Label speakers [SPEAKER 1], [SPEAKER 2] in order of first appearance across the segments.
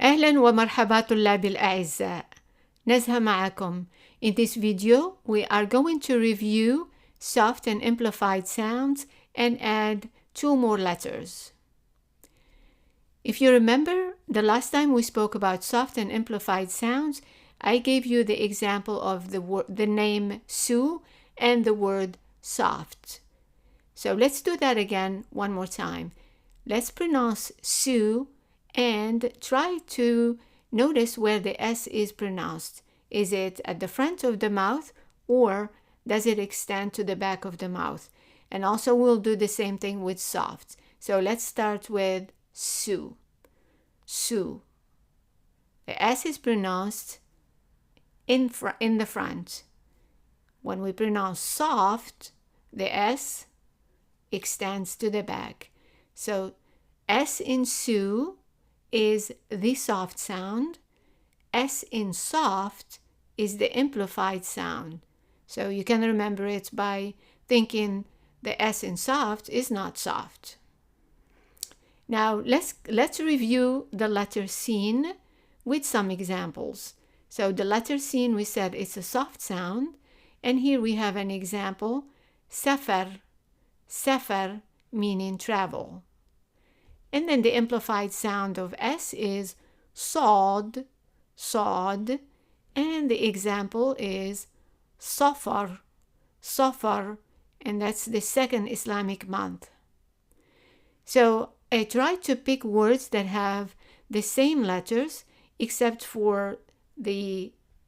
[SPEAKER 1] أهلا ومرحبا طلابي الأعزاء. نزهة معكم. In this video, we are going to review soft and amplified sounds and add 2 more letters. If you remember, the last time we spoke about soft and amplified sounds, I gave you the example of the name Sue and the word soft. So let's do that again one more time. Let's pronounce Sue and try to notice where the S is pronounced. Is it at the front of the mouth or does it extend to the back of the mouth? And also we'll do the same thing with soft. So let's start with Sue. Sue. The S is pronounced in the front. When we pronounce soft, the S extends to the back. So S in Sue is the soft sound. S in soft is the amplified sound. So you can remember it by thinking the S in soft is not soft. Now let's review the letter sin with some examples. So the letter sin, we said it's a soft sound, and here we have an example. Safar, safar meaning travel. And then the amplified sound of S is sod, sod, and the example is safar, safar, and that's the second Islamic month. So I tried to pick words that have the same letters, except for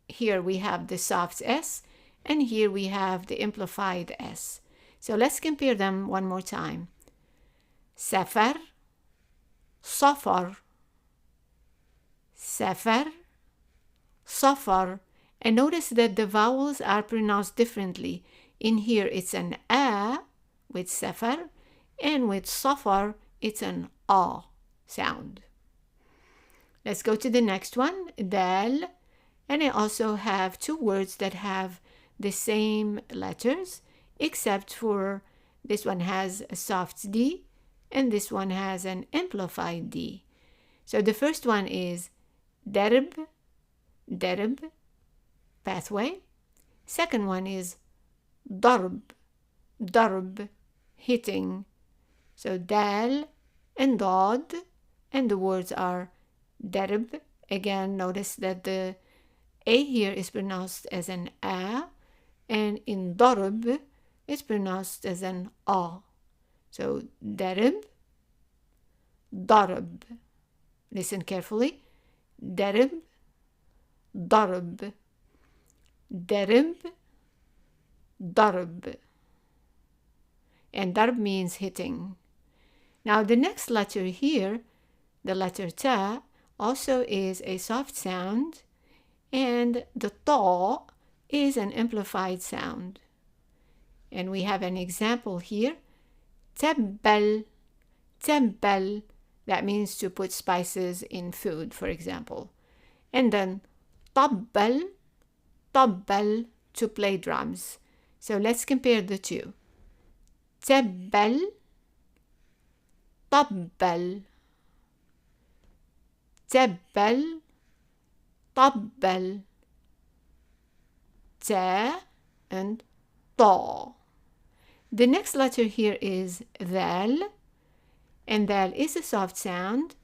[SPEAKER 1] here we have the soft S, and here we have the amplified S. So let's compare them one more time. Safar, safar, safar, safar. And notice that the vowels are pronounced differently. In here it's an A with safar, and with safar it's an A sound. Let's go to the next one, dal. And I also have 2 words that have the same letters, except for this one has a soft D and this one has an amplified D. So the first one is darb, darb, pathway. Second one is darb, darb, hitting. So dal and dad, and the words are darb. Again, notice that the A here is pronounced as an A, and in darb it's pronounced as an A. So darb, darb. Listen carefully. Darb, darb, darb, darb. And darb means hitting. Now the next letter here, the letter ta, also is a soft sound, and the ta is an amplified sound. And we have an example here. Tabbal, tabbal. That means to put spices in food, for example. And then tabbal, tabbal, to play drums. So let's compare the two. Tabbal, tabbal, tabbal, tabbal, ta and ta. The next letter here is dal, and dal is a soft sound.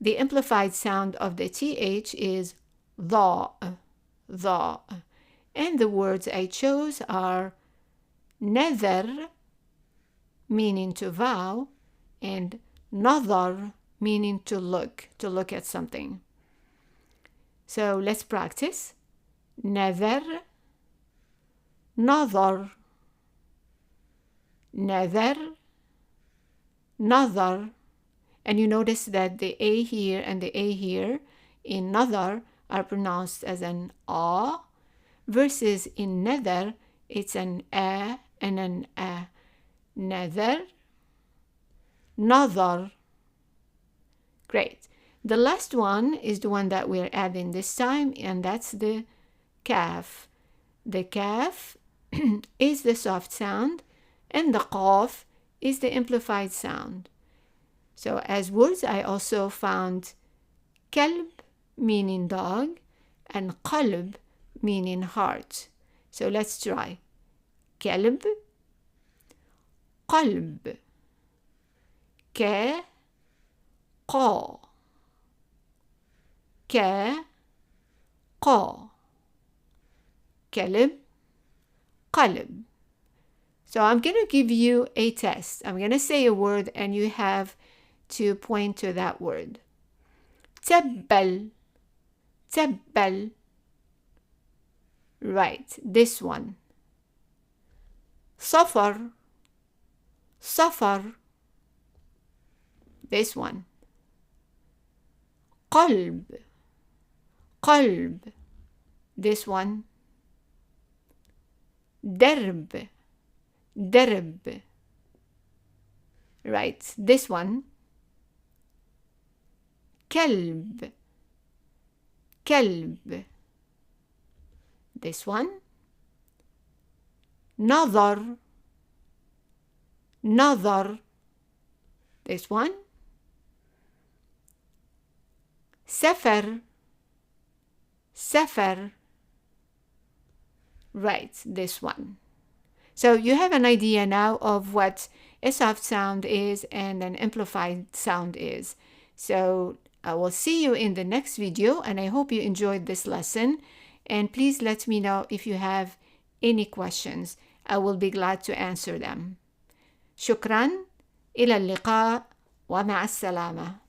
[SPEAKER 1] The amplified sound of the th is dha, dha. And the words I chose are nazar, meaning to vow, and nazar, meaning to look at something. So let's practice. Nazar, nazar, nazar, nazar. And you notice that the A here and the A here in nazar are pronounced as an A, versus in nazar it's an A and an A. Nazar, nazar. Great. The last one is the one that we're adding this time, and that's the kaf. The kaf is the soft sound, and the qaf is the amplified sound. So as words, I also found كلب meaning dog and قلب meaning heart. So let's try. كلب قلب ك قا ك قا كلب قلب. So I'm going to give you a test. I'm going to say a word and you have to point to that word. تبل تبل. Right, this one. صفر صفر. This one. قلب قلب. This one. درب درب. Right, this one. كلب كلب. This one. نظر نظر. This one. سفر سفر. Right, this one. So you have an idea now of what a soft sound is and an amplified sound is. So I will see you in the next video, and I hope you enjoyed this lesson. And please let me know if you have any questions. I will be glad to answer them. شكرا. إلى اللقاء ومع السلامة.